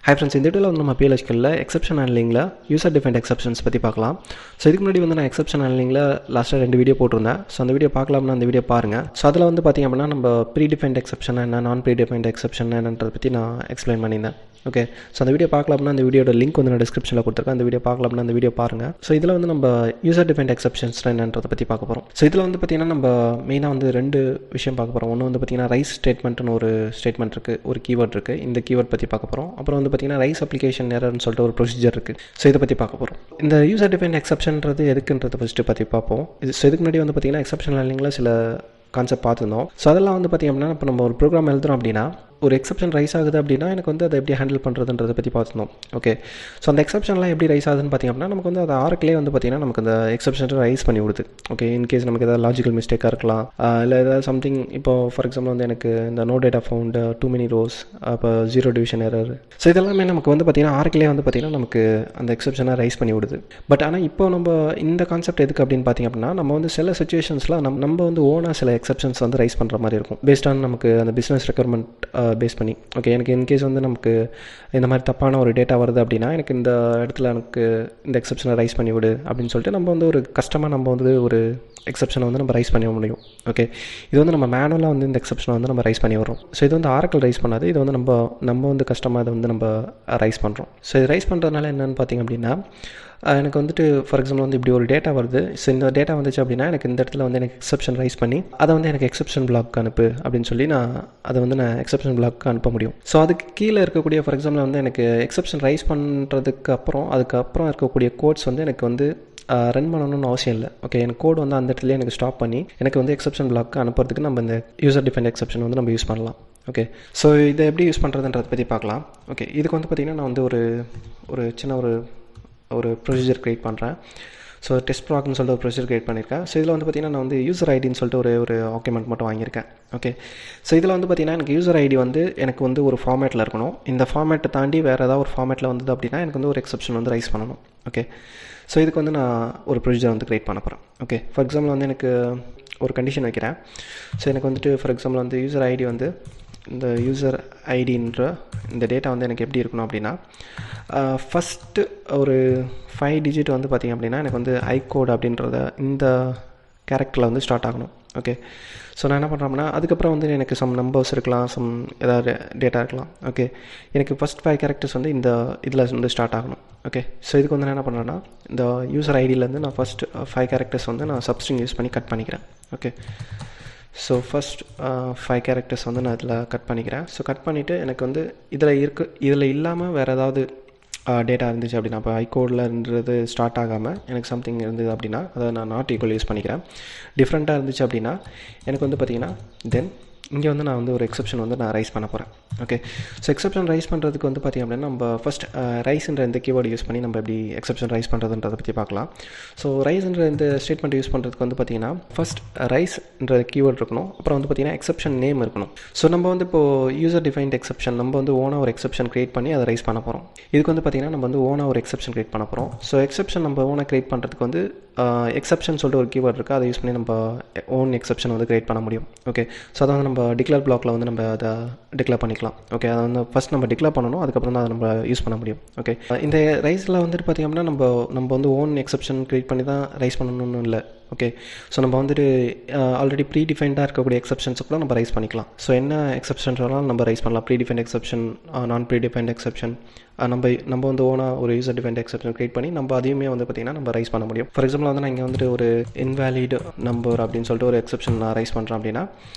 Hi friends, இந்த வீடியோல வந்து நம்ம PLSQL எக்ஸெப்ஷன் ஹேண்ட்லிங்ல யூசர் டிஃபைன்ட் எக்ஸெப்ஷன்ஸ் பற்றி பார்க்கலாம். ஸோ இதுக்கு முன்னாடி வந்து நான் எக்ஸெப்ஷன் ஹேண்ட்லிங்ல லாஸ்ட்டாக 2 வீடியோ போட்டிருந்தேன். ஸோ அந்த வீடியோ பார்க்கலாம்னா அந்த வீடியோ பாருங்கள். ஸோ அதில் வந்து பார்த்திங்க அப்படின்னா நம்ம ப்ரீடிஃபைன்ட் எக்ஸெப்ஷன் என்ன, நான் ப்ரீடிஃபைன்ட் எக்ஸெப்ஷன் என்னன்றதை பற்றி நான் எக்ஸ்பிளைன் பண்ணியிருந்தேன். ஓகே, ஸோ அந்த வீடியோ பார்க்கலாம்னா அந்த வீடியோட லிங்க் வந்து நான் டிஸ்கிரிப்ஷனில் கொடுத்துருக்கேன். அந்த வீடியோ பார்க்கலாம்னா அந்த வீடியோ பாருங்கள். ஸோ இதில் வந்து நம்ம யூசர் டிஃபைன்ட் எக்ஸெப்ஷன்ஸ் என்னன்றதை பற்றி பார்க்க போகிறோம். ஸோ இதில் வந்து பார்த்திங்கன்னா நம்ம மெயினாக வந்து 2 விஷயம் பார்க்க போகிறோம். ஒன்று வந்து பார்த்திங்கன்னா ரைஸ் ஸ்டேட்மெண்ட்னு ஒரு ஸ்டேட்மெண்ட் இருக்குது, ஒரு கீவேர்ட் இருக்குது. இந்த கீவேர்ட் பற்றி பார்க்க போகிறோம். அப்புறம் வந்து பார்த்திங்கன்னா ரைஸ் அப்ளிகேஷன் எரர்னு சொல்லிட்டு ஒரு ப்ரொசீஜர் இருக்குது. ஸோ இதை பற்றி பார்க்க போகிறோம். இந்த யூசர் டிஃபைன்ட் எக்ஸெப்ஷன்றது எதுக்குன்றதை ஃபஸ்ட்டு பற்றி பார்ப்போம். ஸோ இதுக்கு முன்னாடி வந்து பார்த்திங்கன்னா எக்ஸெப்ஷன் ஹேண்ட்லிங்கில் சில கான்செப்ட் பார்த்துருந்தோம். ஸோ அதெல்லாம் வந்து பார்த்திங்க அப்படின்னா இப்போ நம்ம ஒரு ப்ரோக்ராம் எழுதுகிறோம் அப்படின்னா ஒரு எக்ஸெப்ஷன் ரைஸ் ஆகுது அப்படின்னா எனக்கு வந்து அதை எப்படி ஹேண்டில் பண்ணுறதுன்றதை பற்றி பார்த்துருந்தோம். ஓகே, ஸோ அந்த எக்ஸெப்ஷன்லாம் எப்படி ரைஸ் ஆகுதுன்னு பார்த்திங்க அப்படின்னா நமக்கு வந்து அது ஆர்க்லேயே வந்து பார்த்திங்கன்னா நமக்கு அந்த எக்ஸெப்ஷன் ரைஸ் பண்ணி விடுது. ஓகே, இன்கேஸ் நமக்கு ஏதாவது லாஜிக்கல் மிஸ்டேக்காக இருக்கலாம், இல்லை ஏதாவது சம்திங். இப்போ ஃபார் எக்ஸாம்பிள் வந்து எனக்கு இந்த no data found too many rows, அப்போ 0 டிவிஷன் எரர். ஸோ இதெல்லாமே நமக்கு வந்து பார்த்திங்கன்னா ஆர்க்லேயே வந்து பார்த்திங்கன்னா நமக்கு அந்த எக்ஸெப்ஷனை ரைஸ் பண்ணி விடுது. பட் ஆனால் இப்போ நம்ம இந்த கான்செப்ட் எதுக்கு அப்படின்னு பார்த்திங்க அப்படின்னா நம்ம வந்து சில சுச்சுவேஷன்ஸில் நம்ம வந்து ஓனாக சில எக்ஸெப்ஷன்ஸ் வந்து ரைஸ் பண்ணுற மாதிரி இருக்கும், பேஸ்ட் ஆன் நமக்கு அந்த பிஸ்னஸ் ரெக்யர்மெண்ட் பேஸ் பண்ணி. ஓகே, எனக்கு இன்கேஸ் வந்து நமக்கு இந்த மாதிரி தப்பான ஒரு டேட்டா வருது அப்படின்னா எனக்கு இந்த இடத்துல எனக்கு இந்த எக்ஸெப்ஷனை ரைஸ் பண்ணி விடு அப்படின்னு சொல்லிட்டு நம்ம வந்து ஒரு கஷ்டமாக நம்ம வந்து ஒரு எக்ஸெப்ஷனை வந்து நம்ம ரைஸ் பண்ண முடியும். ஓகே, இது வந்து நம்ம மேனுவலாக வந்து இந்த எக்ஸெப்ஷனை வந்து நம்ம ரைஸ் பண்ணி வரோம். ஸோ இது வந்து ஆரக்கிள் ரைஸ் பண்ணாது, இது வந்து நம்ம வந்து கஷ்டமாக இதை வந்து நம்ம ரைஸ் பண்ணுறோம். ஸோ இது ரைஸ் பண்ணுறதுனால என்னென்னு பார்த்திங்க அப்படின்னா எனக்கு வந்துட்டு ஃபார் எக்ஸாம்பிள் வந்து இப்படி ஒரு டேட்டா வருது. ஸோ இந்த டேட்டா வந்துச்சு அப்படின்னா எனக்கு இந்த இடத்துல வந்து எனக்கு எக்ஸெப்ஷன் ரைஸ் பண்ணி அதை வந்து எனக்கு எக்ஸெப்ஷன் பிளாக் அனுப்பு அப்படின்னு சொல்லி நான் அதை வந்து நான் எக்ஸெப்ஷன் பிளாக் அனுப்ப முடியும். ஸோ அதுக்கு கீழே இருக்கக்கூடிய ஃபார் எக்ஸாம்பிள் வந்து எனக்கு எக்ஸெப்ஷன் ரைஸ் பண்ணுறதுக்கு அதுக்கப்புறம் இருக்கக்கூடிய கோட்ஸ் வந்து எனக்கு வந்து ரன் பண்ணணும்னு அவசியம் இல்லை. ஓகே, எனக்கு கோட் வந்து அந்த இடத்துல எனக்கு ஸ்டாப் பண்ணி எனக்கு வந்து எக்ஸெப்ஷன் பிளாக் அனுப்புறதுக்கு நம்ம இந்த யூசர் டிஃபைன்ட் எக்ஸெப்ஷன் வந்து நம்ம யூஸ் பண்ணலாம். ஓகே, ஸோ இதை எப்படி யூஸ் பண்ணுறதுன்றதை பற்றி பார்க்கலாம். ஓகே, இதுக்கு வந்து பார்த்திங்கன்னா நான் வந்து ஒரு சின்ன ஒரு ப்ரொசீஜர் க்ரியேட் பண்ணுறேன். ஸோ டெஸ்ட் ப்ராக்னு சொல்லிட்டு ஒரு ப்ரொசீஜர் க்ரியேட் பண்ணியிருக்கேன். ஸோ இதில் வந்து பார்த்திங்கன்னா நான் வந்து யூசர் ஐடின்னு சொல்லிட்டு ஒரு ஆர்குமெண்ட் மட்டும் வாங்கியிருக்கேன். ஓகே, ஸோ இதில் வந்து பார்த்திங்கன்னா எனக்கு யூசர் ஐடி வந்து எனக்கு வந்து ஒரு ஃபார்மேட்டில் இருக்கணும். இந்த ஃபார்மேட்டை தாண்டி வேறு ஏதாவது ஒரு ஃபார்மேட்டில் வந்தது அப்படின்னா எனக்கு வந்து ஒரு எக்ஸெப்ஷன் வந்து ரைஸ் பண்ணணும். ஓகே, ஸோ இதுக்கு வந்து நான் ஒரு ப்ரொசீஜர் வந்து க்ரியேட் பண்ண போகிறேன். ஓகே, ஃபார் எக்ஸாம்பிள் வந்து எனக்கு ஒரு கண்டிஷன் வைக்கிறேன். ஸோ எனக்கு வந்துட்டு ஃபார் எக்ஸாம்பிள் வந்து யூசர் ஐடி வந்து இந்த யூசர் ஐடின்ற இந்த டேட்டா வந்து எனக்கு எப்படி இருக்கணும் அப்படின்னா ஃபஸ்ட்டு ஒரு 5 டிஜிட் வந்து பார்த்திங்க அப்படின்னா எனக்கு வந்து iCode அப்படின்றத இந்த கேரக்டரில் வந்து ஸ்டார்ட் ஆகணும். ஓகே, ஸோ நான் என்ன பண்ணுறேன்னா அதுக்கப்புறம் வந்து எனக்கு சம் நம்பர்ஸ் இருக்கலாம், சம் ஏதாவது டேட்டா இருக்கலாம். ஓகே, எனக்கு ஃபஸ்ட் 5 கேரக்டர்ஸ் வந்து இந்த இதில் வந்து ஸ்டார்ட் ஆகணும். ஓகே, ஸோ இதுக்கு வந்து நான் என்ன பண்ணுறேன்னா இந்த யூசர் ஐடியிலேருந்து நான் ஃபஸ்ட் 5 கேரக்டர்ஸ் வந்து நான் சப்ஸ்ட்ரிங் யூஸ் பண்ணி கட் பண்ணிக்கிறேன். ஓகே, ஸோ ஃபஸ்ட் 5 கேரக்டர்ஸ் வந்து நான் இதில் கட் பண்ணிக்கிறேன். ஸோ கட் பண்ணிவிட்டு எனக்கு வந்து இதில் இல்லாமல் வேறு ஏதாவது டேட்டா இருந்துச்சு அப்படின்னா இப்போ iCodeலன்றது ஸ்டார்ட் ஆகாமல் எனக்கு சம்திங் இருந்தது அப்படின்னா அதை நான் நாட் ஈக்குவல் யூஸ் பண்ணிக்கிறேன். டிஃப்ரெண்ட்டாக இருந்துச்சு அப்படின்னா எனக்கு வந்து பார்த்திங்கன்னா தென் இங்கே வந்து நான் வந்து ஒரு எக்ஸெப்ஷன் வந்து நான் ரைஸ் பண்ண போகிறேன். ஓகே, ஸோ எக்ஸெப்ஷன் ரைஸ் பண்ணுறதுக்கு வந்து பார்த்திங்க அப்படின்னா நம்ம ஃபஸ்ட் ரைஸ்ன்ற இந்த கீவேர்டு யூஸ் பண்ணி நம்ம எப்படி எக்ஸெப்ஷன் ரைஸ் பண்ணுறதுன்றதை பற்றி பார்க்கலாம். ஸோ ரைஸ்ன்ற இந்த ஸ்டேட்மெண்ட் யூஸ் பண்ணுறதுக்கு வந்து பார்த்திங்கன்னா ஃபஸ்ட் ரைஸ்ன்ற கீவேர்டு இருக்கணும், அப்புறம் வந்து பார்த்திங்கன்னா எக்ஸெப்ஷன் நேம் இருக்கணும். ஸோ நம்ம வந்து இப்போது யூசர் டிஃபைன்ட் எக்ஸெப்ஷன் நம்ம வந்து ஓனாக ஒரு எக்ஸெப்ஷன் க்ரியேட் பண்ணி அதை ரைஸ் பண்ண போகிறோம். இதுக்கு வந்து பார்த்திங்கன்னா நம்ம வந்து ஓனாக ஒரு எக்ஸெப்ஷன் க்ரியேட் பண்ண போகிறோம். ஸோ எக்ஸெப்ஷன் நம்ம ஓனாக க்ரியேட் பண்ணுறதுக்கு வந்து எக்ஸெப்ஷன் சொல்லிட்டு ஒரு கீவேர்ட் இருக்குது, அதை யூஸ் பண்ணி நம்ம ஓன் எக்ஸெப்ஷன் வந்து க்ரியேட் பண்ண முடியும். ஓகே, ஸோ அதை வந்து நம்ம டிக்ளேர் பிளாக்ல வந்து நம்ம அதை டிக்ளேர் பண்ணிக்கலாம். ஓகே, அதை வந்து ஃபஸ்ட் நம்ம டிக்ளேர் பண்ணணும், அதுக்கப்புறம் தான் அதை நம்ம யூஸ் பண்ண முடியும். ஓகே, இந்த ரைஸில் வந்துட்டு பார்த்திங்க அப்படின்னா நம்ம வந்து ஓன் எக்ஸெப்ஷன் க்ரியேட் பண்ணி தான் ரைஸ் பண்ணணும்னு இல்லை. ஓகே, ஸோ நம்ம வந்துட்டு ஆல்ரெடி ப்ரீ டிஃபைன்டாக இருக்கக்கூடிய எக்ஸெப்ஷன்ஸுக்குள்ள நம்ம ரைஸ் பண்ணிக்கலாம். ஸோ என்ன எக்ஸெப்ஷன்ஸ் வேணாலும் நம்ம ரைஸ் பண்ணலாம். ப்ரீ டிஃபைன்ட் எக்ஸெப்ஷன், நான் ப்ரீ டிஃபைன்ட் எக்ஸெப்ஷன், நம்ம வந்து ஓனாக ஒரு யூசர் டிஃபைன்ட் எக்ஸெப்ஷன் க்ரியேட் பண்ணி நம்ம அதையுமே வந்து பார்த்திங்கன்னா நம்ம ரைஸ் பண்ண முடியும். ஃபார் எக்ஸாம்பிள் வந்து நான் இங்கே வந்துட்டு ஒரு இன்வேலிட் நம்பர் அப்படின்னு சொல்லிட்டு ஒரு எக்ஸெப்ஷன் நான் ரைஸ் பண்ணுறேன் அப்படின்னா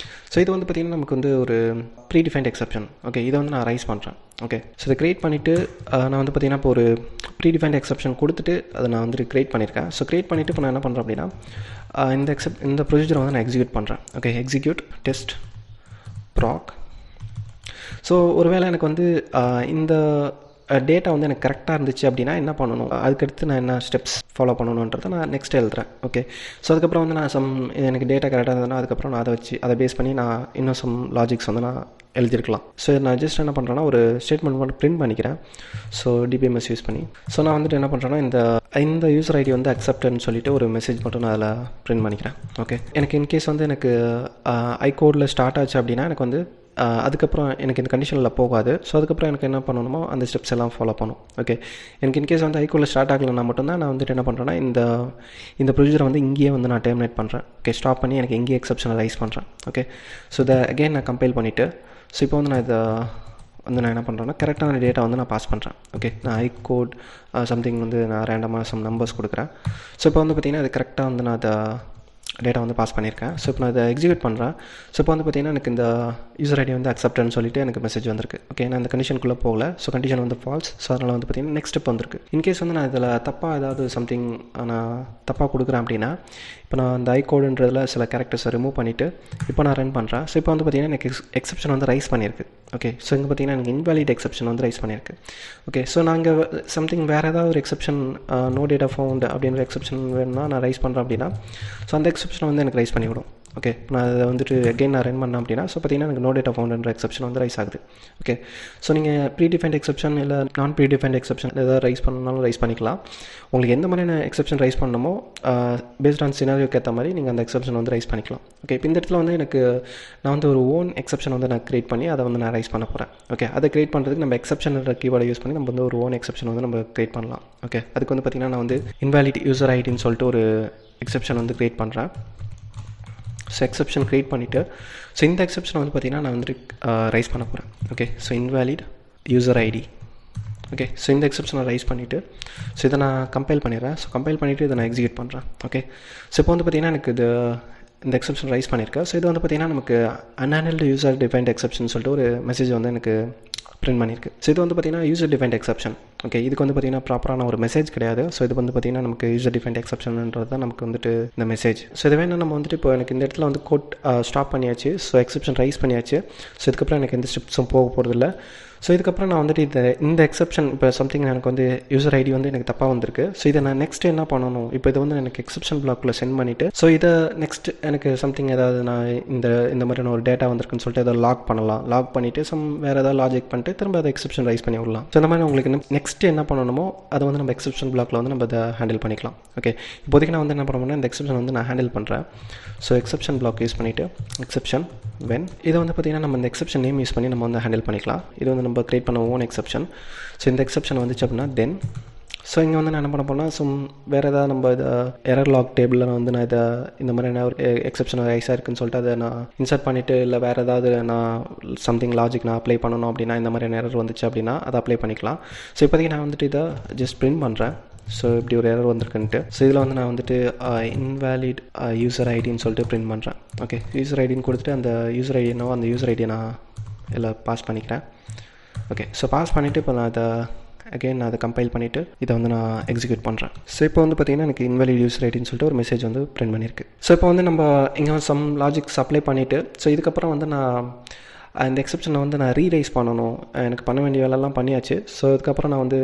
ஸோ இது வந்து பார்த்திங்கன்னா நமக்கு வந்து ஒரு ப்ரீ டிஃபைன்ட் எக்ஸெப்ஷன். ஓகே, இதை வந்து நான் ரைஸ் பண்ணுறேன். ஓகே, ஸோ இதை க்ரியேட் பண்ணிவிட்டு நான் வந்து பார்த்திங்கன்னா இப்போ ஒரு ப்ரீ டிஃபைன்ட் எக்ஸெப்ஷன் கொடுத்துட்டு அதை நான் வந்து க்ரியேட் பண்ணியிருக்கேன். ஸோ க்ரியேட் பண்ணிவிட்டு இப்போ நான் என்ன பண்ணுறேன் அப்படின்னா இந்த ப்ரொசீஜரை வந்து நான் எக்ஸிக்யூட் பண்ணுறேன். Okay, execute test proc. So ஒருவேளை எனக்கு வந்து இந்த டேட்டா வந்து எனக்கு கரெக்டாக இருந்துச்சு அப்படின்னா என்ன பண்ணணும், அதுக்கடுத்து நான் என்ன ஸ்டெப்ஸ் ஃபாலோ பண்ணணுன்றதை நான் நெக்ஸ்ட் எழுதுறேன். ஓகே, ஸோ அதுக்கப்புறம் வந்து நான் எனக்கு டேட்டா கரெக்டாக இருந்ததுன்னா அதுக்கப்புறம் நான் அதை பேஸ் பண்ணி நான் இன்னும் சம் லாஜிக்ஸ் வந்து நான் எழுதிருக்கலாம். ஸோ நான் ஜஸ்ட் என்ன பண்ணுறேன்னா ஒரு ஸ்டேட்மெண்ட் மட்டும் பிரிண்ட் பண்ணிக்கிறேன். ஸோ டிபிஎம்எஸ் யூஸ் பண்ணி ஸோ நான் வந்துட்டு என்ன பண்ணுறேன்னா இந்த யூசர் ஐடி வந்து அக்செப்ட்னு சொல்லிட்டு ஒரு மெசேஜ் மட்டும் நான் அதில் பிரிண்ட் பண்ணிக்கிறேன். ஓகே, எனக்கு இன்கேஸ் வந்து எனக்கு iCodeல ஸ்டார்ட் ஆச்சு அப்படின்னா எனக்கு வந்து அதுக்கப்புறம் எனக்கு இந்த கண்டிஷனில் போகாது. ஸோ அதுக்கப்புறம் எனக்கு என்ன பண்ணணுமோ அந்த ஸ்டெப்ஸ் எல்லாம் ஃபாலோ பண்ணும். ஓகே, எனக்கு இன்கேஸ் வந்து iCodeல ஸ்டார்ட் ஆகலைன்னா மட்டும்தான் நான் வந்துட்டு என்ன பண்ணுறேன்னா இந்த ப்ரொசீஜரை வந்து இங்கேயே வந்து நான் டெர்மினேட் பண்ணுறேன். ஓகே, ஸ்டாப் பண்ணி எனக்கு இங்கேயே எக்ஸப்ஷனை ரைஸ் பண்ணுறேன். ஓகே, ஸோ இதை அகெயின் நான் கம்பைல் பண்ணிவிட்டு ஸோ இப்போ வந்து நான் இதை வந்து நான் என்ன பண்ணுறேன்னா கரெக்டான டேட்டா வந்து நான் பாஸ் பண்ணுறேன். ஓகே, நான் iCode சம்திங் வந்து நான் ரேண்டமாக சம் நம்பர்ஸ் கொடுக்குறேன். ஸோ இப்போ வந்து பார்த்திங்கன்னா அது கரெக்டாக வந்து நான் அதை டேட்டா வந்து பாஸ் பண்ணியிருக்கேன். ஸோ இப்போ நான் இதை எக்ஸிக்யூட் பண்ணுறேன். ஸோ இப்போ வந்து பார்த்திங்கன்னா எனக்கு இந்த யூசர் ஐடி வந்து அக்செப்ட்னு சொல்லிட்டு எனக்கு மெசேஜ் வந்திருக்கு. ஓகே, நான் இந்த கண்டிஷனுக்குள்ளே போகல. ஸோ கண்டிஷன் வந்து ஃபால்ஸ். ஸோ அதனால் வந்து பார்த்திங்கன்னா நெக்ஸ்ட் ஸ்டெப் வந்திருக்கு. இன்கேஸ் வந்து நான் இதில் தப்பாக ஏதாவது சம்திங் நான் தப்பாக கொடுக்குறேன் அப்படின்னா இப்போ நான் அந்த iCodeன்றதில் சில கேரக்டர்ஸை ரிமூவ் பண்ணிவிட்டு இப்போ நான் ரன் பண்ணுறேன். ஸோ இப்போ வந்து பார்த்திங்கன்னா எனக்கு எக்ஸப்ஷன் வந்து ரைஸ் பண்ணியிருக்கு. ஓகே, ஸோ இங்கே பார்த்திங்கன்னா எனக்கு இன்வாலிட் எக்ஸப்ஷன் வந்து ரைஸ் பண்ணியிருக்கு. ஓகே, ஸோ நாங்கள் சம்திங் வேறு ஏதாவது ஒரு எக்ஸப்ஷன் நோ டேட்டா ஃபவுண்ட் அப்படின்ற எக்ஸப்ஷன் வேணும்னா நான் ரைஸ் பண்ணுறேன் அப்படின்னா ஸோ அந்த எக்ஸப்ஷனை வந்து எனக்கு ரைஸ் பண்ணிவிடும். ஓகே, நான் அதை வந்துட்டு அகெயின் நான் ரன் பண்ணேன் அப்படின்னா ஸோ பார்த்திங்கன்னா எனக்கு நோ டேட்டா ஃபவுண்ட்ன்ற எக்ஸப்ஷன் வந்து ரைஸ் ஆகுது. ஓகே, ஸோ நீங்கள் ப்ரீடிஃபைன்ட் எக்ஸப்ஷன் இல்லை நான் ப்ரீடிஃபைன்ட் எக்ஸப்ஷன் எதாவது ரைஸ் பண்ணாலும் ரைஸ் பண்ணிக்கலாம். உங்களுக்கு எந்த மாதிரியான எக்ஸப்ஷன் ரைஸ் பண்ணணுமோ பேஸ்ட் ஆன் சினாரியோக்கு ஏற்ற மாதிரி நீங்கள் அந்த எக்ஸப்ஷன் வந்து ரைஸ் பண்ணிக்கலாம். ஓகே, இப்போ இந்த இடத்துல வந்து எனக்கு நான் வந்து ஒரு ஓன் எக்ஸப்ஷன் வந்து நான் க்ரியேட் பண்ணி அதை வந்து நான் ரைஸ் பண்ண போகிறேன். ஓகே, அதை க்ரியேட் பண்ணுறதுக்கு நம்ம எக்ஸப்ஷன்ன்ற கீவேர்டை யூஸ் பண்ணி நம்ம வந்து ஒரு ஓன் எக்ஸப்ஷன் வந்து நம்ம க்ரியேட் பண்ணலாம். ஓகே, அதுக்கு வந்து பார்த்திங்கன்னா நான் வந்து இன்வாலிட் யூசர் ஐடின்னு சொல்லிட்டு ஒரு எக்ஸப்ஷன் வந்து க்ரியேட் பண்ணுறேன். ஸோ எக்ஸப்ஷன் க்ரியேட் பண்ணிவிட்டு ஸோ இந்த எக்ஸப்ஷன் வந்து பார்த்திங்கன்னா நான் வந்து ரைஸ் பண்ண போகிறேன். Okay, so invalid user ID. Okay, so இந்த எக்ஸப்ஷனை ரைஸ் பண்ணிவிட்டு ஸோ இதை நான் கம்பைல் பண்ணிடுறேன். ஸோ கம்பைல் பண்ணிவிட்டு இதை நான் எக்ஸிக்யூட் பண்ணுறேன். ஓகே, ஸோ இப்போ வந்து பார்த்திங்கன்னா எனக்கு இந்த எக்ஸப்ஷன் ரைஸ் பண்ணியிருக்கேன். ஸோ இது வந்து பார்த்திங்கன்னா நமக்கு அன்ஹேண்டில்டு யூசர் டிஃபைன்ட் எக்ஸப்ஷன் சொல்லிட்டு ஒரு மெசேஜ் வந்து எனக்கு பிரிண்ட் பண்ணியிருக்கு. ஸோ இது வந்து பார்த்திங்கன்னா யூசர் டிஃபைன்ட் எக்ஸப்ஷன். ஓகே, இதுக்கு வந்து பார்த்திங்கன்னா ப்ராப்பரான ஒரு மெசேஜ் கிடையாது. ஸோ இது வந்து பார்த்திங்கன்னா நமக்கு யூசர் டிஃபைன்ட் எக்ஸப்ஷன்ன்றது தான் நமக்கு வந்துட்டு இந்த மெசேஜ். ஸோ இது வேணால் நம்ம வந்துட்டு இப்போ எனக்கு இந்த இடத்துல வந்து கோட் ஸ்டாப் பண்ணியாச்சு. ஸோ எக்ஸப்ஷன் ரைஸ் பண்ணியாச்சு. ஸோ இதுக்கப்புறம் எனக்கு எந்த ஸ்டெப்ஸும் போக போகிறதில்ல. ஸோ இதுக்கப்புறம் நான் வந்துட்டு இந்த எக்ஸப்ஷன் இப்போ சம்திங் எனக்கு வந்து யூசர் ஐடி வந்து எனக்கு தப்பாக வந்திருக்கு. ஸோ இதை நான் நெக்ஸ்ட் என்ன பண்ணணும், இப்போ இதை வந்து எனக்கு எக்ஸப்ஷன் பிளாக்குள்ளே சென்ட் பண்ணிவிட்டு ஸோ இதை நெக்ஸ்ட் எனக்கு சம்திங் ஏதாவது நான் இந்த மாதிரியான ஒரு டேட்டா வந்திருக்குன்னு சொல்லிட்டு அதை லாக் பண்ணலாம். லாக் பண்ணிவிட்டு வேறு ஏதாவது லாஜிக் பண்ணிட்டு திரும்ப அதை எக்ஸப்ஷன் ரைஸ் பண்ணி விடலாம். ஸோ இந்த மாதிரி உங்களுக்கு நெக்ஸ்ட் என்ன பண்ணணுமோ அதை வந்து நம்ம எக்ஸப்ஷன் பிளாக்கில் வந்து நம்ம அதை ஹேண்டில் பண்ணிக்கலாம். ஓகே, இப்போதைக்கு நான் வந்து என்ன பண்ணணும்னா இந்த எக்ஸப்ஷன் வந்து நான் ஹேண்டில் பண்ணுறேன். ஸோ எக்ஸப்ஷன் பிளாக் யூஸ் பண்ணிவிட்டு எக்ஸப்ஷன் வென் இதை வந்து பார்த்திங்கன்னா நம்ம இந்த எக்ஸப்ஷன் நேம் யூஸ் பண்ணி நம்ம வந்து ஹேண்டில் பண்ணிக்கலாம். இது வந்து நம்ம க்ரியேட் பண்ண ஓன் எக்ஸப்ஷன். ஸோ இந்த எக்ஸப்ஷன் வந்துச்சு அப்படின்னா தென் ஸோ இங்கே வந்து நான் என்ன பண்ண போனால் வேறு ஏதாவது நம்ம இதை எரர் லாக் டேபிளில் வந்து நான் இதை இந்த மாதிரி என்ன ஒரு எக்ஸப்ஷன் ரைஸாக இருக்குன்னு சொல்லிட்டு அதை நான் இன்சர்ட் பண்ணிவிட்டு இல்லை வேறு ஏதாவது நான் சம்திங் லாஜிக் நான் அப்ளை பண்ணணும் அப்படின்னா இந்த மாதிரியான எரர் வந்துச்சு அப்படின்னா அதை அப்ளை பண்ணிக்கலாம். ஸோ இப்போதைக்கு நான் வந்துட்டு இதை ஜஸ்ட் பிரிண்ட் பண்ணுறேன். ஸோ இப்படி ஒரு எரர் வந்திருக்குன்ட்டு ஸோ இதில் வந்து நான் வந்துட்டு இன்வாலிட் யூசர் ஐடின்னு சொல்லிட்டு பிரிண்ட் பண்ணுறேன். ஓகே, யூசர் ஐடின்னு கொடுத்துட்டு அந்த யூசர் ஐடி என்னவோ அந்த யூசர் ஐடியை நான் இதில் பாஸ் பண்ணிக்கிறேன். ஓகே, ஸோ பாஸ் பண்ணிவிட்டு இப்போ நான் அதை அகெயின் நான் அதை கம்பைல் பண்ணிவிட்டு இதை வந்து நான் எக்ஸிக்யூட் பண்ணுறேன். ஸோ இப்போ வந்து பார்த்திங்கன்னா எனக்கு இன்வாலிட் யூசர் ஐடின்னு சொல்லிட்டு ஒரு மெசேஜ் வந்து பிரிண்ட் பண்ணியிருக்கு. ஸோ இப்போ வந்து நம்ம இங்கே சம் லாஜிக்ஸ் அப்ளை பண்ணிவிட்டு ஸோ இதுக்கப்புறம் வந்து நான் இந்த எக்ஸப்ஷனை வந்து நான் ரீரைஸ் பண்ணணும். எனக்கு பண்ண வேண்டிய வேலைலாம் பண்ணியாச்சு. ஸோ அதுக்கப்புறம் நான் வந்து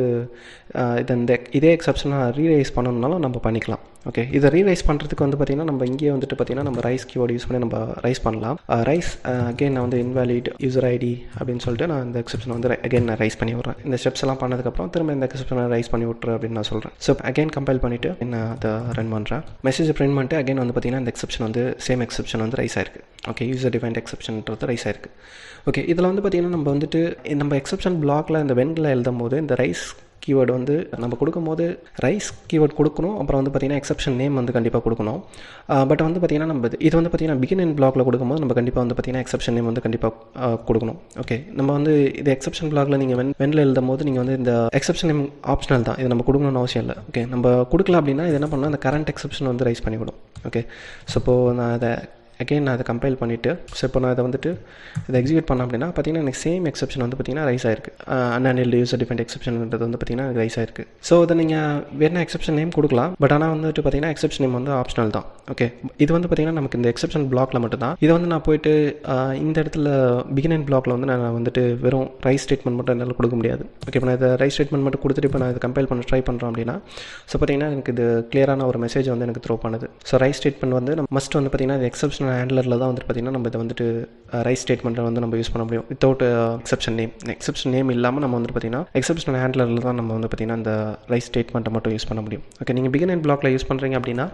இதே எக்ஸப்ஷனை நான் ரீரைஸ் பண்ணணுன்னாலும் நம்ம பண்ணிக்கலாம். ஓகே, இதை ரீரைஸ் பண்ணுறதுக்கு வந்து பார்த்திங்கன்னா நம்ம இங்கேயே வந்துட்டு பார்த்திங்கன்னா நம்ம ரைஸ் கீவேர்டு யூஸ் பண்ணி நம்ம ரைஸ் பண்ணலாம். ரைஸ் அகெயின் நான் வந்து இன்வாலிட் யூசர் ஐடி அப்படின்னு சொல்லிட்டு நான் இந்த எக்ஸப்ஷனை வந்து அகெயின் நான் ரைஸ் பண்ணி விட்றேன். இந்த ஸ்டெப்ஸ் எல்லாம் பண்ணதுக்கப்புறம் திரும்ப இந்த எக்ஸப்ஷனை ரைஸ் பண்ணி விட்ரு அப்படின்னு நான் சொல்கிறேன். ஸோ அகெயின் கம்பைல் பண்ணிவிட்டு நான் அதை ரன் பண்ணுறேன். மெசேஜ் பிரிண்ட் பண்ணிட்டு அகெயின் வந்து பார்த்திங்கன்னா இந்த எக்ஸப்ஷன் வந்து சேம் எக்ஸப்ஷன் வந்து ரைஸ் ஆயிருக்கு. ஓகே, யூசர் டிஃபைன்ட் எக்ஸப்ஷன்ன்றது ரைஸ் ஆயிருக்கு. ஓகே, இதில் வந்து பார்த்திங்கன்னா நம்ம வந்துட்டு நம்ம எக்ஸப்ஷன் பிளாக்ல இந்த வென்ல எழுதும் போது இந்த ரைஸ் கீவேர்டு வந்து நம்ம கொடுக்கும்போது ரைஸ் கீவேர்ட் கொடுக்கணும். அப்புறம் வந்து பார்த்திங்கன்னா எக்ஸப்ஷன் நேம் வந்து கண்டிப்பாக கொடுக்கணும். பட் வந்து பார்த்திங்கன்னா நம்ம இது வந்து பார்த்திங்கன்னா பிகின் இன் பிளாக்ல கொடுக்கும்போது நம்ம கண்டிப்பாக வந்து பார்த்திங்கன்னா எக்ஸப்ஷன் நேம் வந்து கண்டிப்பாக கொடுக்கணும். ஓகே, நம்ம வந்து இது எக்ஸப்ஷன் பிளாக்ல நீங்கள் வென்ல எழுதும் போது நீங்கள் வந்து இந்த எக்ஸப்ஷன் நேம் ஆப்ஷனல் தான், இது நம்ம கொடுக்கணும்னு அவசியம் இல்லை. ஓகே, நம்ம கொடுக்கல அப்படின்னா இது என்ன பண்ணால் அந்த கரண்ட் எக்ஸப்ஷன் வந்து ரைஸ் பண்ணிவிடும். ஓகே, ஸோ இப்போது நான் அதை அகெயின் நான் அதை கம்பைல் பண்ணிவிட்டு ஸோ இப்போ நான் இதை வந்துட்டு இதை எக்ஸிக்யூட் பண்ணேன் அப்படின்னா பார்த்திங்கன்னா எனக்கு சேம் எக்ஸப்ஷன் வந்து பார்த்திங்கன்னா ரைஸ் ஆயிருக்கு. அன்ஹேண்டில்டு யூசர் டிஃபைன்ட் எக்ஸப்ஷன்ன்றது வந்து பார்த்திங்கன்னா எனக்கு ரைஸ் ஆயிருக்கு. ஸோ இதை நீங்கள் வேணா எக்ஸப்ஷன் நேம் கொடுக்கலாம். பட் ஆனால் வந்துட்டு பார்த்திங்கன்னா எக்ஸப்ஷன் நேம் வந்து ஆப்ஷனல் தான். ஓகே, இது வந்து பார்த்திங்கன்னா நமக்கு இந்த எக்ஸப்ஷன் பிளாக்ல மட்டும் தான். இதை வந்து நான் போயிட்டு இந்த இடத்துல பிகின் இன் பிளாக்ல வந்து நான் வந்துட்டு வெறும் ரைஸ் ஸ்டேட்மெண்ட் மட்டும் என்னால் கொடுக்க முடியாது. ஓகே, இப்போ நான் இதை ரைஸ் ஸ்டேட்மெண்ட் மட்டும் கொடுத்துட்டு இப்போ நான் இதை கம்பைல் பண்ண ட்ரை பண்ணுறேன் அப்படின்னா ஸோ பார்த்திங்கன்னா எனக்கு இது கிளியரான ஒரு மெசேஜ் வந்து எனக்கு த்ரோ பண்ணுது. ஸோ ரைஸ் ஸ்டேட்மெண்ட் வந்து நம்ம மஸ்ட் வந்து பார்த்திங்கன்னா இது எக்ஸப்ஷன் ஹேண்ட்லரில் தான் வந்து பார்த்திங்கன்னா நம்ம இதை வந்துட்டு ரைஸ் ஸ்டேட்மெண்ட்டை வந்து நம்ம யூஸ் பண்ண முடியும் வித்தவுட் எக்ஸப்ஷன் நேம் இல்லாமல் நம்ம வந்து பார்த்திங்கன்னா எக்ஸப்ஷன் ஹேண்ட்லரில் தான் நம்ம வந்து பார்த்திங்கன்னா இந்த ரைஸ் ஸ்டேட்மெண்ட்டை மட்டும் யூஸ் பண்ண முடியும். ஓகே, நீங்கள் பிகின் இன் பிளாக்ல யூஸ் பண்ணுறீங்க அப்படின்னா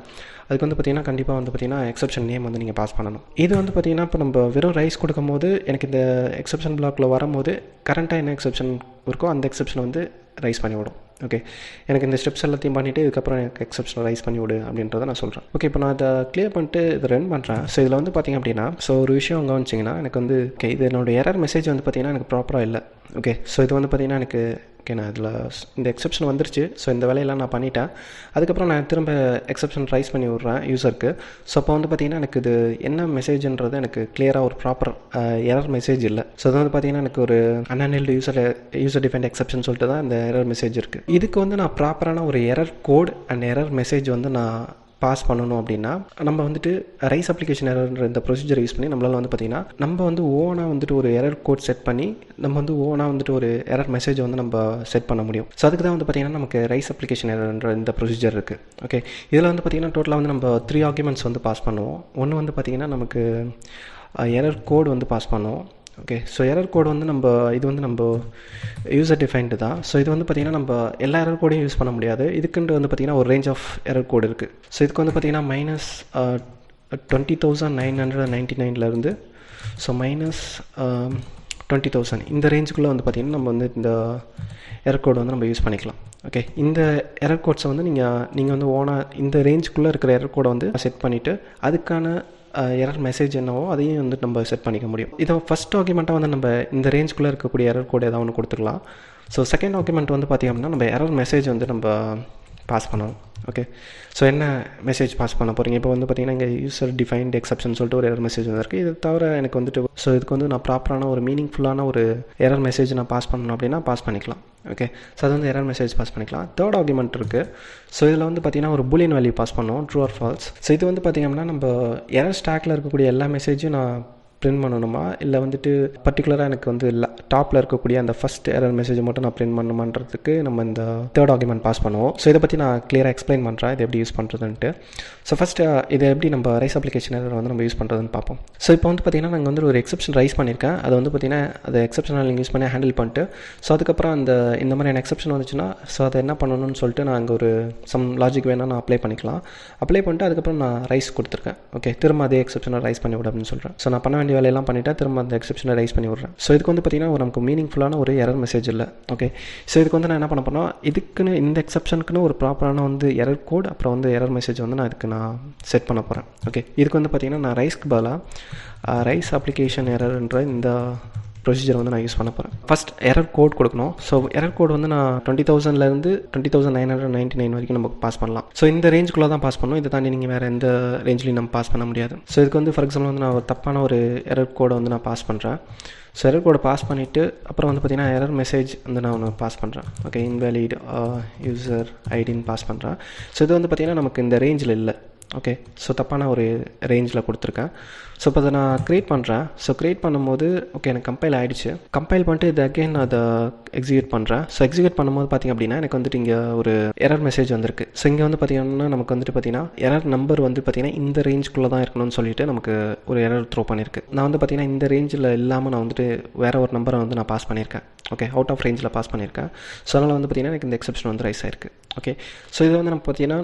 அதுக்கு வந்து பார்த்திங்கன்னா பார்த்தீங்கன்னா கண்டிப்பாக வந்து பார்த்தீங்கன்னா எக்ஸப்ஷன் நேம் வந்து நீங்கள் பாஸ் பண்ணணும். இது வந்து பார்த்தீங்கன்னா இப்போ நம்ம வெறும் ரைஸ் கொடுக்கும்போது எனக்கு இந்த எக்ஸப்ஷன் பிளாக்கில் வரும்போது கரண்ட்டாக என்ன எக்ஸப்ஷன் இருக்கோ அந்த எக்ஸப்ஷனை வந்து ரைஸ் பண்ணி விடும். ஓகே, எனக்கு இந்த ஸ்டெப்ஸ் எல்லாத்தையும் பண்ணிவிட்டு இதுக்கப்புறம் எனக்கு எக்ஸப்ஷனை ரைஸ் பண்ணி விடு அப்படின்றத நான் சொல்கிறேன். ஓகே, இப்போ நான் இதை கிளியர் பண்ணிட்டு இதை ரன் பண்ணுறேன். ஸோ இதில் வந்து பார்த்திங்க அப்படின்னா ஒரு விஷயம் அங்கே வந்துச்சிங்கன்னா எனக்கு வந்து ஓகே இது என்னோடய எரர் மெசேஜ் வந்து பார்த்திங்கன்னா எனக்கு ப்ராப்பராக இல்லை. ஓகே, ஸோ இது வந்து பார்த்திங்கன்னா எனக்கு ஓகே நான் இதில் இந்த எக்ஸப்ஷன் வந்துருச்சு. ஸோ இந்த வேலையெல்லாம் நான் பண்ணிட்டேன். அதுக்கப்புறம் நான் திரும்ப எக்ஸப்ஷன் ரைஸ் பண்ணி விட்றேன் யூசருக்கு. ஸோ அப்போ வந்து பார்த்திங்கன்னா எனக்கு இது என்ன மெசேஜ்ன்றது எனக்கு கிளியராக ஒரு ப்ராப்பர் எரர் மெசேஜ் இல்லை. ஸோ அது வந்து பார்த்திங்கன்னா எனக்கு ஒரு அன்ஹேண்டில்டு யூசர் டிஃபைன்ட் எக்ஸப்ஷன் சொல்லிட்டு தான் இந்த எரர் மெசேஜ் இருக்குது. இதுக்கு வந்து நான் ப்ராப்பரான ஒரு error code and error message வந்து நான் பாஸ் பண்ணணும் அப்படின்னா நம்ம வந்துட்டு ரைஸ் அப்ளிகேஷன் எரர்ன்ற இந்த ப்ரொசீஜர் யூஸ் பண்ணி நம்மளால் வந்து பார்த்திங்கன்னா நம்ம வந்து ஓனாக வந்துட்டு ஒரு எரர் கோட் செட் பண்ணி நம்ம வந்து ஓனாக வந்துட்டு ஒரு எரர் மெசேஜ் வந்து நம்ம செட் பண்ண முடியும். ஸோ அதுக்கு தான் வந்து பார்த்திங்கன்னா நமக்கு ரைஸ் அப்ளிகேஷன் எரர்ன்ற இந்த ப்ரொசீஜர் இருக்குது. ஓகே, இதில் வந்து பார்த்திங்கன்னா டோட்டலாக வந்து நம்ம 3 ஆர்குமெண்ட்ஸ் வந்து பாஸ் பண்ணுவோம். ஒன்று வந்து பார்த்திங்கன்னா நமக்கு எரர் கோட் வந்து பாஸ் பண்ணுவோம். ஓகே, ஸோ எரர் கோடு வந்து இது வந்து நம்ம யூசர் டிஃபைன்டு தான். ஸோ இது வந்து பார்த்திங்கன்னா நம்ம எல்லா எரர் கோடையும் யூஸ் பண்ண முடியாது. இதுக்குன்ட்டு வந்து பார்த்திங்கன்னா ஒரு ரேஞ்ச் ஆஃப் எரர் கோடு இருக்குது. ஸோ இதுக்கு வந்து பார்த்திங்கன்னா -20,999 ஸோ -20,000 இந்த ரேஞ்சுக்குள்ளே வந்து பார்த்திங்கன்னா நம்ம வந்து இந்த எரர் கோடு வந்து நம்ம யூஸ் பண்ணிக்கலாம். ஓகே, இந்த எரர் கோட்ஸை வந்து நீங்கள் வந்து ஓனாக இந்த ரேஞ்சுக்குள்ளே இருக்கிற எரர் கோடை வந்து செட் பண்ணிவிட்டு அதுக்கான எரர் மெசேஜ் என்னவோ அதையும் வந்து நம்ம செட் பண்ணிக்க முடியும். இதை ஃபஸ்ட் ஆர்குமெண்ட்டாக வந்து நம்ம இந்த ரேஞ்சுக்குள்ளே இருக்கக்கூடிய எரர் கோடு ஏதாவது ஒன்று கொடுத்துக்கலாம். ஸோ செகண்ட் ஆர்குமெண்ட் வந்து பார்த்திங்க அப்படின்னா நம்ம எரர் மெசேஜ் வந்து நம்ம பாஸ் பண்ணணும். ஓகே, ஸோ என்ன மெசேஜ் பாஸ் பண்ண போகிறீங்க? இப்போ வந்து பார்த்திங்கன்னா இங்கே யூசர் டிஃபைன்ட் எக்ஸப்ஷன் சொல்லிட்டு ஒரு எரர் மெசேஜ் வந்துருக்கு. இது தவிர எனக்கு வந்துட்டு ஸோ இதுக்கு வந்து நான் ப்ராப்பரான ஒரு மீனிங்ஃபுல்லான ஒரு எரர் மெசேஜ் நான் பாஸ் பண்ணணும் அப்படின்னா பாஸ் பண்ணிக்கலாம். ஓகே, ஸோ அது வந்து எரர் மெசேஜ் பாஸ் பண்ணிக்கலாம். தேர்ட் ஆர்குமெண்ட் இருக்குது. ஸோ இதில் வந்து பார்த்திங்கன்னா ஒரு பூலியன் வேல்யூ பாஸ் பண்ணுவோம், ட்ரூ ஆர் ஃபால்ஸ். ஸோ இது வந்து பார்த்திங்க அப்படின்னா நம்ம எரர் ஸ்டாக்கில் இருக்கக்கூடிய எல்லா மெசேஜும் நான் பிரிண்ட் பண்ணணுமா இல்லை வந்துட்டு பர்டிகுலராக எனக்கு வந்து டாப்பில் இருக்கக்கூடிய அந்த ஃபஸ்ட் எரர் மெசேஜ் மட்டும் நான் பிரிண்ட் பண்ணணுமான்றதுக்கு நம்ம இந்த தேர்ட் ஆர்குமெண்ட் பாஸ் பண்ணுவோம். ஸோ இதை பற்றி நான் கிளியராக எக்ஸ்பிளைன் பண்ணுறேன் இது எப்படி யூஸ் பண்ணுறதுன்ட்டு. ஸோ ஃபஸ்ட்டு இதை எப்படி நம்ம ரைஸ் அப்ளிகேஷன் எரர் வந்து நம்ம யூஸ் பண்ணுறதுன்னு பார்ப்போம். ஸோ இப்போ வந்து பார்த்திங்கன்னா நாங்கள் வந்து ஒரு எக்ஸப்ஷன் ரைஸ் பண்ணியிருக்கேன். அதை வந்து பார்த்திங்கன்னா அதை எக்ஸப்ஷனால் நீங்கள் யூஸ் பண்ணி ஹேண்டில் பண்ணிட்டு ஸோ அதுக்கப்புறம் இந்த மாதிரியான எக்ஸப்ஷன் வந்துச்சுன்னா ஸோ அதை என்ன பண்ணணும்னு சொல்லிட்டு நான் அங்கே ஒரு சம் லாஜிக் வேணால் நான் அப்ளை பண்ணிக்கலாம். அப்ளை பண்ணிட்டு அதுக்கப்புறம் நான் ரைஸ் கொடுத்துருக்கேன். ஓகே, திரும்ப அதே எக்ஸப்ஷனை ரைஸ் பண்ணி விட அப்படின்னு சொல்கிறேன். ஸோ நான் பண்ண வேண்டிய வேலையெல்லாம் பண்ணிவிட்டு திரும்ப அந்த எக்ஸப்ஷனை ரைஸ் பண்ணி விட்றேன். ஸோ இதுக்கு வந்து பார்த்திங்கன்னா நமக்கு மீனிங்ஃபுல்லான ஒரு எரர் மெசேஜ் இல்லை. ஓகே, ஸோ இதுக்கு வந்து நான் என்ன பண்ண போனால் இதுக்குன்னு இந்த எக்ஸப்ஷனுக்குன்னு ஒரு ப்ராப்பரான வந்து எரர் கோட் அப்புறம் வந்து எரர் மெசேஜ் வந்து நான் செட் பண்ண போகிறேன். ஓகே, இதுக்கு வந்து பார்த்திங்கன்னா நான் ரைஸ்க்கு பதிலாக ரைஸ் அப்ளிகேஷன் எரர்ன்ற இந்த ப்ரொசீஜர் வந்து நான் யூஸ் பண்ண போகிறேன். ஃபஸ்ட் எரர் கோட் கொடுக்கணும். ஸோ எரர் கோட் வந்து நான் 20,000லேருந்து 20,999 வரைக்கும் நம்ம பாஸ் பண்ணலாம். ஸோ இந்த ரேஞ்சுக்குள்ளே தான் பாஸ் பண்ணணும். இதை தாண்டி நீங்கள் வேறு எந்த ரேஞ்சிலையும் நம்ம பாஸ் பண்ண முடியாது. ஸோ இதுக்கு வந்து ஃபார் எக்ஸாம்பிள் வந்து நான் ஒரு தப்பான ஒரு எரர் கோடை வந்து நான் பாஸ் பண்ணுறேன். ஸோ எரர் கோடை பாஸ் பண்ணிவிட்டு அப்புறம் வந்து பார்த்திங்கன்னா எரர் மெசேஜ் வந்து நான் ஒன்று பாஸ் பண்ணுறேன். ஓகே, இன்வேலிட் யூசர் ஐடின்னு பாஸ் பண்ணுறேன். ஸோ இது வந்து பார்த்திங்கன்னா நமக்கு இந்த ரேஞ்சில் இல்லை. ஓகே, ஸோ தப்பான ஒரு ரேஞ்சில் கொடுத்துருக்கேன். ஸோ இப்போ அதை நான் க்ரியேட் பண்ணுறேன். ஸோ க்ரியேட் பண்ணும்போது ஓகே எனக்கு கம்பைல் ஆகிடுச்சு. கம்பைல் பண்ணிட்டு இது அகெயின் அதை எக்ஸிக்யூட் பண்ணுறேன். ஸோ எக்ஸிக்யூட் பண்ணும்போது பார்த்திங்க அப்படின்னா எனக்கு வந்துட்டு இங்கே ஒரு எரர் மெசேஜ் வந்திருக்கு. ஸோ இங்கே வந்து பார்த்திங்கன்னா நமக்கு வந்துட்டு பார்த்திங்கன்னா எரர் நம்பர் வந்து பார்த்திங்கன்னா இந்த ரேஞ்சுக்குள்ளே தான் இருக்கணும்னு சொல்லிட்டு நமக்கு ஒரு எரர் த்ரோ பண்ணியிருக்கு. நான் வந்து பார்த்திங்கன்னா இந்த ரேஞ்சில் இல்லாமல் நான் வந்துட்டு வேறு ஒரு நம்பரை வந்து நான் பாஸ் பண்ணியிருக்கேன். ஓகே, அவுட் ஆஃப் ரேஞ்சில் பாஸ் பண்ணியிருக்கேன். ஸோ அதனால் வந்து பார்த்திங்கன்னா எனக்கு இந்த எக்ஸப்ஷன் வந்து ரைஸ் ஆயிருக்கு. ஓகே, ஸோ இது வந்து நம்ம பார்த்திங்கன்னா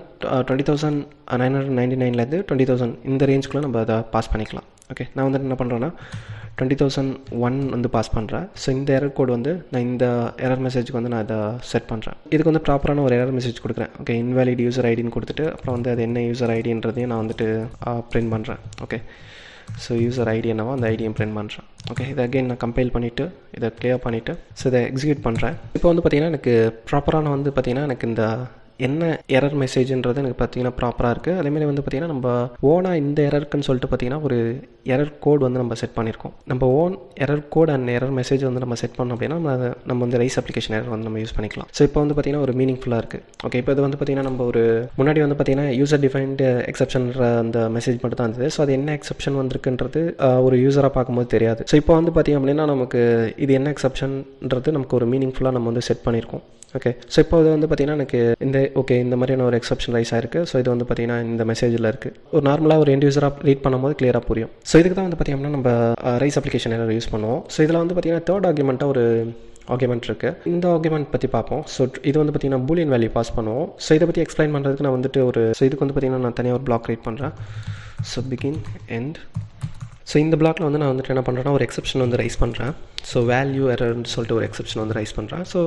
20,999லேருந்து 20,000 இந்த ரேஞ்சுக்குள்ளே நம்ம அதை பாஸ் பண்ணிக்கலாம். ஓகே, நான் வந்து என்ன பண்ணுறேன்னா 20,001 வந்து பாஸ் பண்ணுறேன். ஸோ இந்த எரர் கோட் வந்து நான் இந்த எரர் மெசேஜுக்கு வந்து நான் இதை செட் பண்ணுறேன். இதுக்கு வந்து ப்ராப்பரான ஒரு எரர் மெசேஜ் கொடுக்குறேன். ஓகே, இன்வேலிட் யூசர் ஐடின்னு கொடுத்துட்டு அப்புறம் வந்து அது என்ன யூசர் ஐடின்றதையும் நான் வந்துட்டு பிரிண்ட் பண்ணுறேன். ஓகே, ஸோ யூசர் ஐடி என்னவோ அந்த ஐடியும் பிரிண்ட் பண்ணுறேன். ஓகே, இதை அகெயின் நான் கம்பைல் பண்ணிவிட்டு இதை கிளியர் பண்ணிவிட்டு ஸோ இதை எக்ஸிக்யூட் பண்ணுறேன். இப்போ வந்து பார்த்திங்கன்னா எனக்கு ப்ராப்பரான வந்து பார்த்திங்கன்னா எனக்கு இந்த என்ன எரர் மெசேஜ்ன்றது எனக்கு பார்த்திங்கன்னா ப்ராப்பராக இருக்குது. அதேமாதிரி வந்து பார்த்திங்கன்னா நம்ம ஓனாக இந்த எரருக்குன்னு சொல்லிட்டு பார்த்திங்கன்னா ஒரு எரர் கோட் வந்து நம்ம செட் பண்ணியிருக்கோம். நம்ம own error code and error message வந்து நம்ம செட் பண்ணோம் அப்படின்னா நம்ம வந்து ரைஸ் அப்ளிகேஷன் எரர் வந்து நம்ம யூஸ் பண்ணிக்கலாம். ஸோ இப்போ வந்து பார்த்திங்கன்னா ஒரு மீனிங்ஃபுல்லாக இருக்குது. ஓகே, இப்போ இது வந்து பார்த்திங்கன்னா நம்ம ஒரு முன்னாடி வந்து பார்த்திங்கன்னா யூசர் டிஃபைன்டு எக்ஸப்ஷன்ற அந்த மெசேஜ் மட்டும் தான் இருந்தது. ஸோ அது என்ன எக்ஸப்ஷன் வந்திருக்குன்றது ஒரு யூஸராக பார்க்கும்போது தெரியாது. ஸோ இப்போ வந்து பார்த்திங்க அப்படின்னா நமக்கு இது என்ன எக்ஸப்ஷன்ன்றது நமக்கு ஒரு மீனிங்ஃபுல்லாக நம்ம வந்து செட் பண்ணியிருக்கோம். ஓகே, ஸோ இப்போ இது வந்து பார்த்திங்கன்னா எனக்கு இந்த மாதிரியான ஒரு எக்ஸப்ஷன் ரைஸ் ஆயிருக்கு. ஸோ இது வந்து பார்த்திங்கன்னா இந்த மெசேஜில் இருக்குது. ஒரு நார்மலாக ஒரு எண்ட் யூஸராக ரீட் பண்ணும்போது கிளியராக புரியும். ஸோ இதுக்கு தான் வந்து பார்த்திங்கன்னா நம்ம ரைஸ் அப்ளிகேஷன் எரர் யூஸ் பண்ணுவோம். ஸோ இதில் வந்து பார்த்திங்கன்னா தேர்ட் ஆர்குமெண்ட்டாக ஒரு ஆர்குமெண்ட் இருக்குது. இந்த ஆர்குமெண்ட் பற்றி பார்ப்போம். ஸோ இது வந்து பார்த்திங்கன்னா பூலியன் வேல்யூ பாஸ் பண்ணுவோம். ஸோ இதை பற்றி எக்ஸ்பிளைன் பண்ணுறதுக்கு நான் வந்துட்டு இதுக்கு வந்து பார்த்திங்கன்னா நான் தனியாக ஒரு பிளாக் க்ரியேட் பண்ணுறேன். So begin end. ஸோ இந்த பிளாக்ல வந்து நான் வந்துட்டு என்ன பண்ணுறேன்னா ஒரு எக்ஸெப்ஷன் வந்து ரைஸ் பண்ணுறேன். ஸோ வேல்யூ எரர்னு சொல்லிட்டு ஒரு எக்ஸெப்ஷன் வந்து ரைஸ் பண்ணுறேன். ஸோ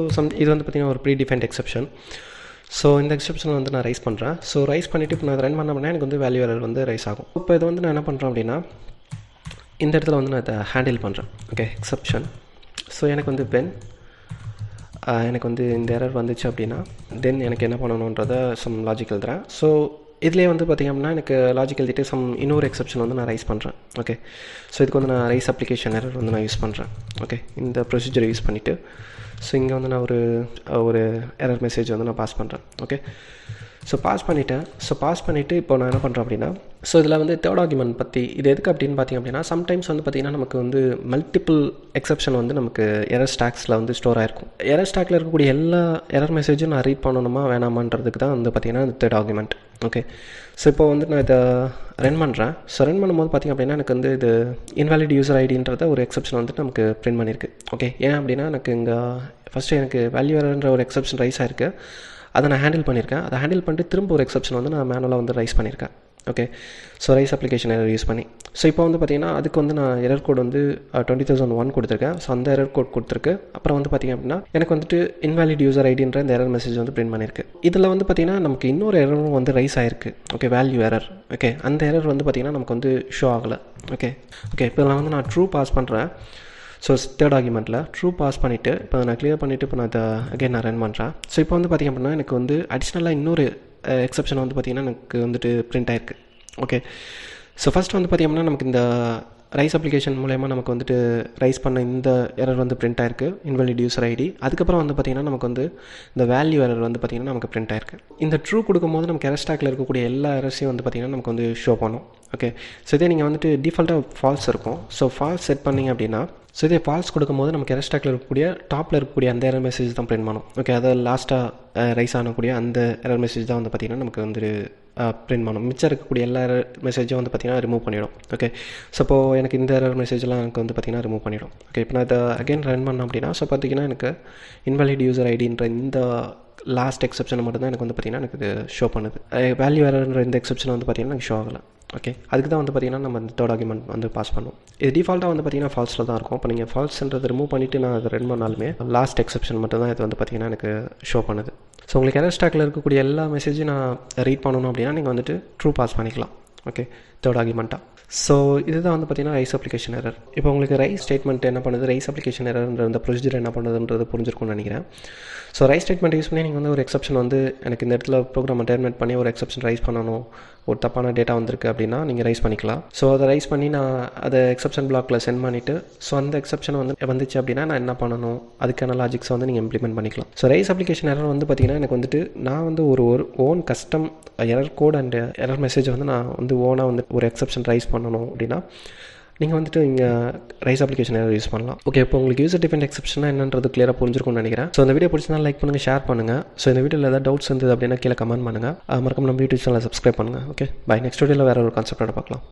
இது வந்து பார்த்திங்கன்னா ஒரு ப்ரீடிஃபைன்ட் எக்ஸெப்ஷன். ஸோ இந்த எக்ஸெப்ஷன் வந்து நான் ரைஸ் பண்ணுறேன். ஸோ ரைஸ் பண்ணிவிட்டு இப்போ நான் ரன் பண்ணோம்னா எனக்கு வந்து வேல்யூ எரர் வந்து ரைஸ் ஆகும். இப்போ இது வந்து நான் என்ன பண்ணுறேன் அப்படின்னா இந்த இடத்துல வந்து நான் இதை ஹேண்டில் பண்ணுறேன். Okay, exception. ஸோ எனக்கு வந்து எனக்கு வந்து இந்த எரர் வந்துச்சு அப்படின்னா தென் எனக்கு என்ன பண்ணணுன்றதை சம் லாஜிக் எழுதுறேன். ஸோ இதிலே வந்து பார்த்திங்க அப்படின்னா எனக்கு லாஜிக் எழுதிட்டு இன்னொரு எக்ஸெப்ஷன் வந்து நான் ரைஸ் பண்ணுறேன். ஓகே, ஸோ இதுக்கு வந்து நான் ரைஸ் அப்ளிகேஷன் எரர் வந்து நான் யூஸ் பண்ணுறேன். ஓகே, இந்த ப்ரொசீஜரை யூஸ் பண்ணிவிட்டு ஸோ இங்கே வந்து நான் ஒரு எரர் மெசேஜ் வந்து நான் பாஸ் பண்ணுறேன். ஓகே, ஸோ பாஸ் பண்ணிவிட்டு இப்போ நான் என்ன பண்ணுறேன் அப்படின்னா ஸோ இதில் வந்து தேர்ட் ஆர்குமெண்ட் பற்றி இது எதுக்கு அப்படின்னு பார்த்திங்க அப்படின்னா சம்டைம்ஸ் வந்து பார்த்திங்கன்னா நமக்கு வந்து மல்டிபிள் எக்ஸெப்ஷன் வந்து நமக்கு எரர் ஸ்டாக்ஸில் வந்து ஸ்டோர் ஆகிருக்கும். எரர் ஸ்டாக்கில் இருக்கக்கூடிய எல்லா எரர் மெசேஜும் நான் ரீட் பண்ணணுமா வேணாமான்றதுக்கு தான் வந்து பார்த்திங்கன்னா இந்த தேர்ட் ஆர்குமெண்ட். ஓகே, ஸோ இப்போ வந்து நான் இதை ரன் பண்ணுறேன். ஸோ ரன் பண்ணும்போது பார்த்திங்க அப்படின்னா எனக்கு வந்து இது இன்வாலிட் யூசர் ஐடின்றத ஒரு எக்ஸெப்ஷன் வந்துட்டு நமக்கு பிரிண்ட் பண்ணியிருக்கு. ஓகே, ஏன் அப்படின்னா எனக்கு இங்கே ஃபஸ்ட்டு எனக்கு வேல்யூ எரர்ன்ற ஒரு எக்ஸெப்ஷன் ரைஸ் ஆகிருக்கு. அதை நான் ஹேண்டில் பண்ணியிருக்கேன். அதை ஹேண்டில் பண்ணிட்டு திரும்ப ஒரு எக்ஸெப்ஷன் வந்து நான் மேனுவலாக வந்து ரைஸ் பண்ணியிருக்கேன். Okay, so rice application error use பண்ணி ஸோ இப்போ வந்து பார்த்திங்கன்னா அதுக்கு வந்து நான் எரர் கோட் வந்து 20,001 கொடுத்துருக்கேன். ஸோ அந்த எரர் கோட் கொடுத்துருக்கு. அப்புறம் வந்து பார்த்திங்க அப்படின்னா எனக்கு வந்துட்டு இன்வாலிட் யூசர் ஐடின்ற இந்த எரர் மெசேஜ் வந்து பிரிண்ட் பண்ணியிருக்கு. இதில் வந்து பார்த்திங்கன்னா நமக்கு இன்னொரு எரரும் வந்து ரைஸ் ஆகிருக்கு. Okay, value error. ஓகே, அந்த எரர் வந்து பார்த்திங்கன்னா நமக்கு வந்து ஷோ ஆகலை. ஓகே, இப்போ நான் ட்ரூ பாஸ் பண்ணுறேன். ஸோ தேர்ட் ஆர்குமெண்ட்டில் ட்ரூ பாஸ் பண்ணிவிட்டு இப்போ நான் கிளியர் பண்ணிவிட்டு இப்போ நான் இதை அகைன் நான் ரன் பண்ணுறேன். ஸோ இப்போ வந்து பார்த்திங்க அப்படின்னா எனக்கு வந்து அடிஷ்னலாக இன்னொரு எக்ஸெப்ஷன் வந்து பார்த்திங்கன்னா எனக்கு வந்துட்டு பிரிண்ட் ஆயிருக்கு. ஓகே, ஸோ ஃபஸ்ட் வந்து பார்த்திங்கன்னா நமக்கு இந்த ரைஸ் அப்ளிகேஷன் மூலயமா நமக்கு வந்துட்டு ரைஸ் பண்ண இந்த எரர் வந்து பிரிண்ட் ஆயிருக்கு, இன்வாலிட் யூசர் ஐடி. அதுக்கப்புறம் வந்து பார்த்திங்கன்னா நமக்கு வந்து இந்த வேல்யூ எரர் வந்து பார்த்திங்கன்னா நமக்கு பிரிண்ட் ஆயிருக்கு. இந்த ட்ரூ கொடுக்கும்போது நமக்கு எரர் ஸ்டாக்கில் இருக்கக்கூடிய எல்லா எரர்ஸையும் வந்து பார்த்திங்கன்னா நமக்கு வந்து ஷோ பண்ணும். ஓகே, ஸோ இதே நீங்கள் வந்துட்டு டிஃபால்ட்டாக ஃபால்ஸ் இருக்கும். ஸோ ஃபால்ஸ் செட் பண்ணிங்க அப்படின்னா ஸோ இதே ஃபால்ஸ் கொடுக்கும்போது நமக்கு எரர் ஸ்டாக்கில் இருக்கக்கூடிய டாப்பில் இருக்கக்கூடிய அந்த எரர் மெசேஜ் தான் பிரிண்ட் பண்ணும். ஓகே, அதை லாஸ்ட்டாக ரைஸ் ஆகக்கூடிய அந்த எரர் மெசேஜ் தான் வந்து பார்த்திங்கன்னா நமக்கு வந்து பிரிண்ட் பண்ணும். மிச்சம் இருக்கக்கூடிய எல்லா எரர் மெசேஜும் வந்து பார்த்திங்கன்னா ரிமூவ் பண்ணிவிடும். ஓகே, ஸோ இப்போது எனக்கு இந்த எரர் மெசேஜ்லாம் எனக்கு வந்து பார்த்திங்கன்னா ரிமூவ் பண்ணிவிடும். ஓகே, இப்போ நான் இதை அகைன் ரன் பண்ணேன் அப்படின்னா ஸோ பார்த்திங்கன்னா எனக்கு இன்வாலிட் யூசர் ஐடின்ற இந்த லாஸ்ட் எக்ஸெப்ஷனை மட்டும் தான் எனக்கு வந்து பார்த்திங்கன்னா எனக்கு இது ஷோ பண்ணுது. வேல்யூ எரர்ன்ற இந்த எக்ஸெப்ஷன் வந்து பார்த்திங்கன்னா எனக்கு ஷோ ஆகலை. ஓகே, அதுக்கு தான் வந்து பார்த்திங்கன்னா நம்ம இந்த தேர்ட் ஆர்குமெண்ட் வந்து பாஸ் பண்ணுவோம். இது டிஃபால்ட்டாக வந்து பார்த்திங்கன்னா ஃபால்ஸில் தான் இருக்கும். இப்போ நீங்கள் ஃபால்ஸ்ன்றது ரிமூவ் பண்ணிவிட்டு நான் அதை ரன் பண்ணாலுமே லாஸ்ட் எக்ஸெப்ஷன் மட்டும் தான் இது வந்து பார்த்திங்கன்னா எனக்கு ஷோ பண்ணுது. ஸோ உங்களுக்கு எரர் ஸ்டாக்கில் இருக்கக்கூடிய எல்லா மெசேஜும் நான் ரீட் பண்ணணும் அப்படின்னா நீங்கள் வந்துட்டு ட்ரூ பாஸ் பண்ணிக்கலாம். ஓகே, தேர்ட் ஆர்குமெண்ட்டாக. ஸோ இதுதான் வந்து பார்த்திங்கன்னா ரைஸ் அப்ளிகேஷன் எரர். இப்போ உங்களுக்கு ரைஸ் ஸ்டேட்மெண்ட் என்ன பண்ணுது, ரைஸ் அப்ளிகேஷன் எரர்ன்ற இந்த ப்ரொசீஜர் என்ன பண்ணுறதுன்றது புரிஞ்சிருக்கும்னு நினைக்கிறேன். ஸோ ரைஸ் ஸ்டேட்மெண்ட் யூஸ் பண்ணி நீங்கள் வந்து ஒரு எக்ஸெப்ஷன் வந்து எனக்கு இந்த இடத்துல ப்ரோக்ராமை டெர்மினேட் பண்ணி ஒரு எக்ஸெப்ஷன் ரைஸ் பண்ணணும், ஒரு தப்பான டேட்டா வந்திருக்கு அப்படின்னா நீங்கள் ரைஸ் பண்ணிக்கலாம். ஸோ அதை ரைஸ் பண்ணி நான் அதை எக்ஸெப்ஷன் பிளாக்ல சென்ட் பண்ணிவிட்டு ஸோ அந்த எக்ஸெப்ஷன் வந்துச்சு அப்படின்னா நான் என்ன பண்ணணும் அதுக்கான லாஜிக்ஸை வந்து நீங்கள் இம்ப்ளிமெண்ட் பண்ணிக்கலாம். ஸோ ரைஸ் அப்ளிகேஷன் எரர் வந்து பார்த்திங்கன்னா எனக்கு வந்துட்டு நான் வந்து ஒரு own custom error code and error message வந்து நான் வந்து ஓனாக வந்து ஒரு எக்ஸெப்ஷன் ரைஸ் பண்ணணும் அப்படின்னா நீங்கள் வந்துட்டு இங்கே ரைஸ் அப்ளிகேஷன் எரர் யூஸ் பண்ணலாம். ஓகே, இப்போ உங்களுக்கு யூசர் டிஃபைன்ட் எக்ஸெப்ஷன் என்னன்றது கிளியராக புரிஞ்சிருக்கும்னு நினைக்கிறேன். ஸோ இந்த வீடியோ பிடிச்சிருந்தா லைக் பண்ணுங்கள், ஷேர் பண்ணுங்கள். ஸோ இந்த வீடியோவில் ஏதாவது டவுட்ஸ் இருந்தது அப்படின்னா கீழே கமெண்ட் பண்ணுங்கள். மறக்காம நம்ம யூடியூப் சேனலை சப்ஸ்கிரைப் பண்ணுங்கள். Okay, by. நெக்ஸ்ட் வீடியோவில் வேறு ஒரு கான்செப்டோட பார்க்கலாம்.